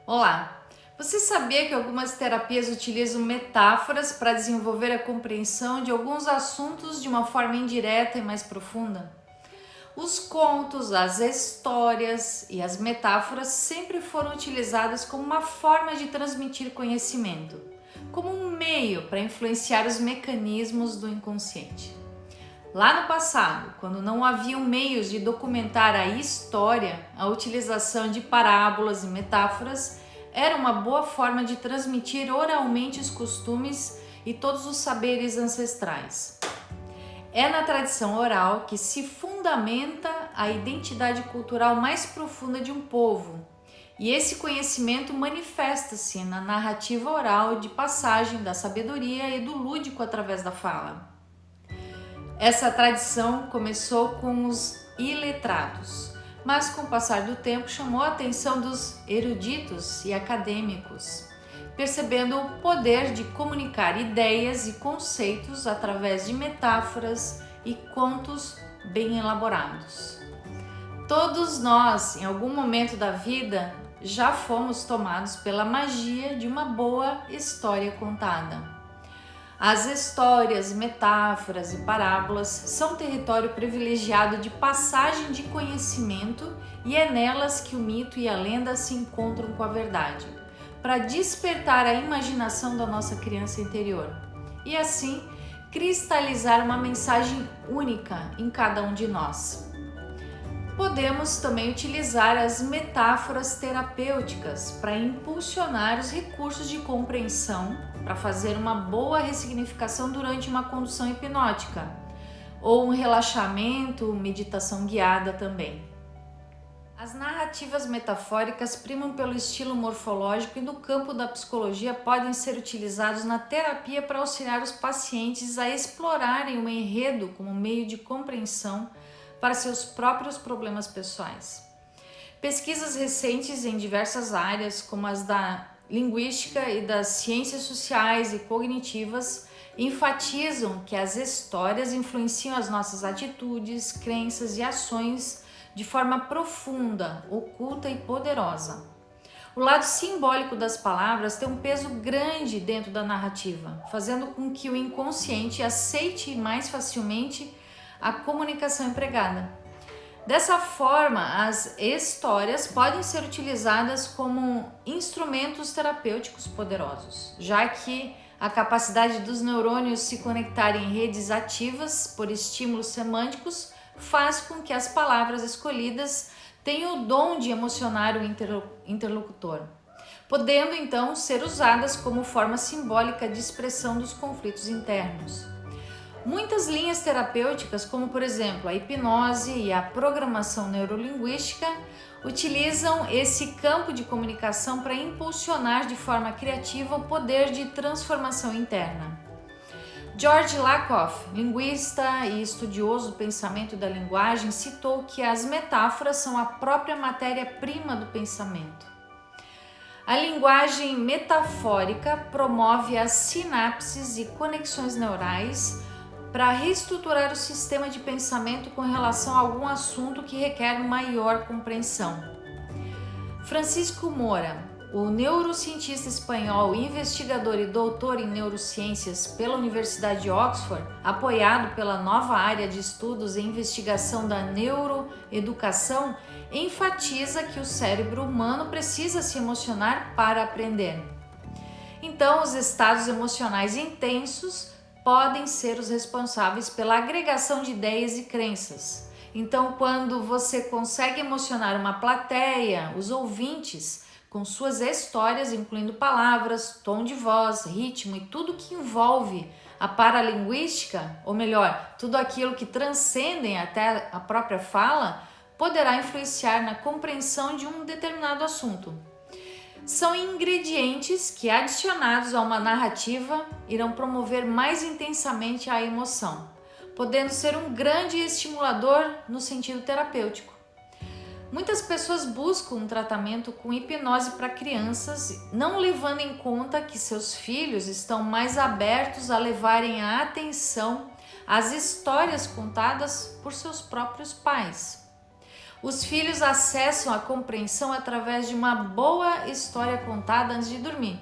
Olá! Você sabia que algumas terapias utilizam metáforas para desenvolver a compreensão de alguns assuntos de uma forma indireta e mais profunda? Os contos, as histórias e as metáforas sempre foram utilizadas como uma forma de transmitir conhecimento, como um meio para influenciar os mecanismos do inconsciente. Lá no passado, quando não haviam meios de documentar a história, a utilização de parábolas e metáforas era uma boa forma de transmitir oralmente os costumes e todos os saberes ancestrais. É na tradição oral que se fundamenta a identidade cultural mais profunda de um povo, e esse conhecimento manifesta-se na narrativa oral de passagem da sabedoria e do lúdico através da fala. Essa tradição começou com os iletrados, mas com o passar do tempo chamou a atenção dos eruditos e acadêmicos, percebendo o poder de comunicar ideias e conceitos através de metáforas e contos bem elaborados. Todos nós, em algum momento da vida, já fomos tomados pela magia de uma boa história contada. As histórias, metáforas e parábolas são território privilegiado de passagem de conhecimento e é nelas que o mito e a lenda se encontram com a verdade, para despertar a imaginação da nossa criança interior e assim cristalizar uma mensagem única em cada um de nós. Podemos também utilizar as metáforas terapêuticas para impulsionar os recursos de compreensão, para fazer uma boa ressignificação durante uma condução hipnótica, ou um relaxamento, meditação guiada também. As narrativas metafóricas primam pelo estilo morfológico e no campo da psicologia podem ser utilizados na terapia para auxiliar os pacientes a explorarem o enredo como meio de compreensão para seus próprios problemas pessoais. Pesquisas recentes em diversas áreas, como as da linguística e das ciências sociais e cognitivas, enfatizam que as histórias influenciam as nossas atitudes, crenças e ações de forma profunda, oculta e poderosa. O lado simbólico das palavras tem um peso grande dentro da narrativa, fazendo com que o inconsciente aceite mais facilmente a comunicação empregada. Dessa forma, as histórias podem ser utilizadas como instrumentos terapêuticos poderosos, já que a capacidade dos neurônios se conectarem em redes ativas por estímulos semânticos faz com que as palavras escolhidas tenham o dom de emocionar o interlocutor, podendo então ser usadas como forma simbólica de expressão dos conflitos internos. Muitas linhas terapêuticas, como por exemplo a hipnose e a programação neurolinguística, utilizam esse campo de comunicação para impulsionar de forma criativa o poder de transformação interna. George Lakoff, linguista e estudioso do pensamento e da linguagem, citou que as metáforas são a própria matéria-prima do pensamento. A linguagem metafórica promove as sinapses e conexões neurais para reestruturar o sistema de pensamento com relação a algum assunto que requer maior compreensão. Francisco Moura, o neurocientista espanhol, investigador e doutor em neurociências pela Universidade de Oxford, apoiado pela nova área de estudos e investigação da neuroeducação, enfatiza que o cérebro humano precisa se emocionar para aprender. Então, os estados emocionais intensos podem ser os responsáveis pela agregação de ideias e crenças. Então, quando você consegue emocionar uma plateia, os ouvintes, com suas histórias, incluindo palavras, tom de voz, ritmo e tudo que envolve a paralinguística, ou melhor, tudo aquilo que transcendem até a própria fala, poderá influenciar na compreensão de um determinado assunto. São ingredientes que, adicionados a uma narrativa, irão promover mais intensamente a emoção, podendo ser um grande estimulador no sentido terapêutico. Muitas pessoas buscam um tratamento com hipnose para crianças, não levando em conta que seus filhos estão mais abertos a levarem a atenção às histórias contadas por seus próprios pais. Os filhos acessam a compreensão através de uma boa história contada antes de dormir.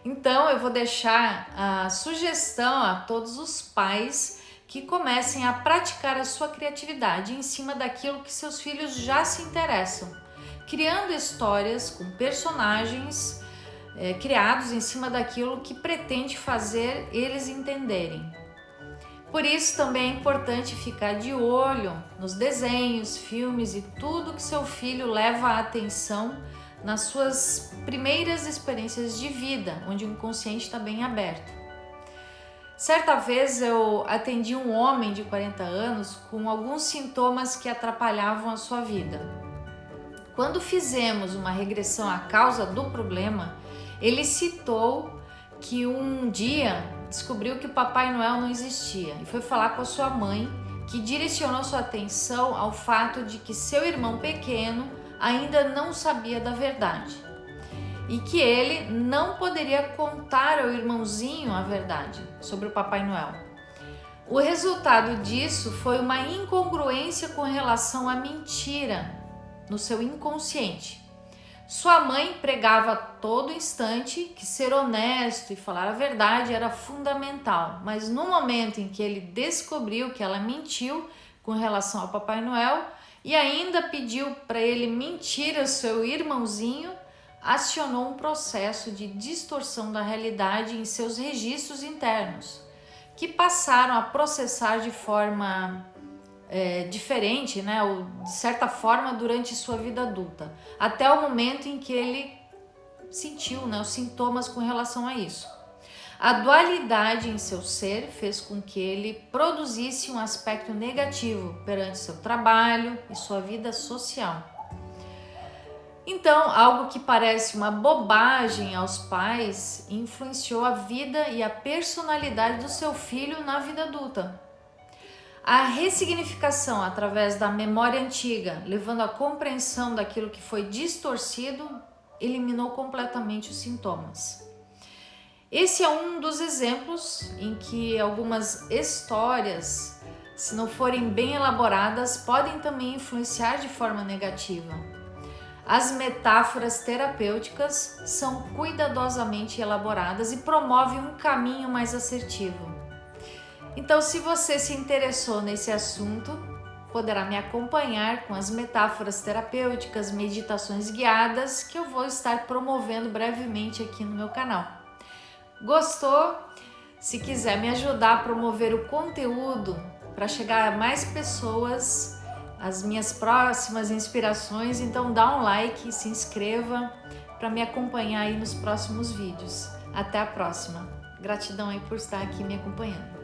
Então eu vou deixar a sugestão a todos os pais que comecem a praticar a sua criatividade em cima daquilo que seus filhos já se interessam, criando histórias com personagens criados em cima daquilo que pretende fazer eles entenderem. Por isso também é importante ficar de olho nos desenhos, filmes e tudo que seu filho leva a atenção nas suas primeiras experiências de vida, onde o inconsciente está bem aberto. Certa vez eu atendi um homem de 40 anos com alguns sintomas que atrapalhavam a sua vida. Quando fizemos uma regressão à causa do problema, ele citou que um dia descobriu que o Papai Noel não existia e foi falar com a sua mãe, que direcionou sua atenção ao fato de que seu irmão pequeno ainda não sabia da verdade e que ele não poderia contar ao irmãozinho a verdade sobre o Papai Noel. O resultado disso foi uma incongruência com relação à mentira no seu inconsciente. Sua mãe pregava a todo instante que ser honesto e falar a verdade era fundamental, mas no momento em que ele descobriu que ela mentiu com relação ao Papai Noel e ainda pediu para ele mentir ao seu irmãozinho, acionou um processo de distorção da realidade em seus registros internos, que passaram a processar de forma diferente, né, ou de certa forma durante sua vida adulta, até o momento em que ele sentiu, né, os sintomas com relação a isso. A dualidade em seu ser fez com que ele produzisse um aspecto negativo perante seu trabalho e sua vida social. Então, algo que parece uma bobagem aos pais influenciou a vida e a personalidade do seu filho na vida adulta. A ressignificação através da memória antiga, levando à compreensão daquilo que foi distorcido, eliminou completamente os sintomas. Esse é um dos exemplos em que algumas histórias, se não forem bem elaboradas, podem também influenciar de forma negativa. As metáforas terapêuticas são cuidadosamente elaboradas e promovem um caminho mais assertivo. Então, se você se interessou nesse assunto, poderá me acompanhar com as metáforas terapêuticas, meditações guiadas que eu vou estar promovendo brevemente aqui no meu canal. Gostou? Se quiser me ajudar a promover o conteúdo para chegar a mais pessoas, as minhas próximas inspirações, então dá um like e se inscreva para me acompanhar aí nos próximos vídeos. Até a próxima. Gratidão aí por estar aqui me acompanhando.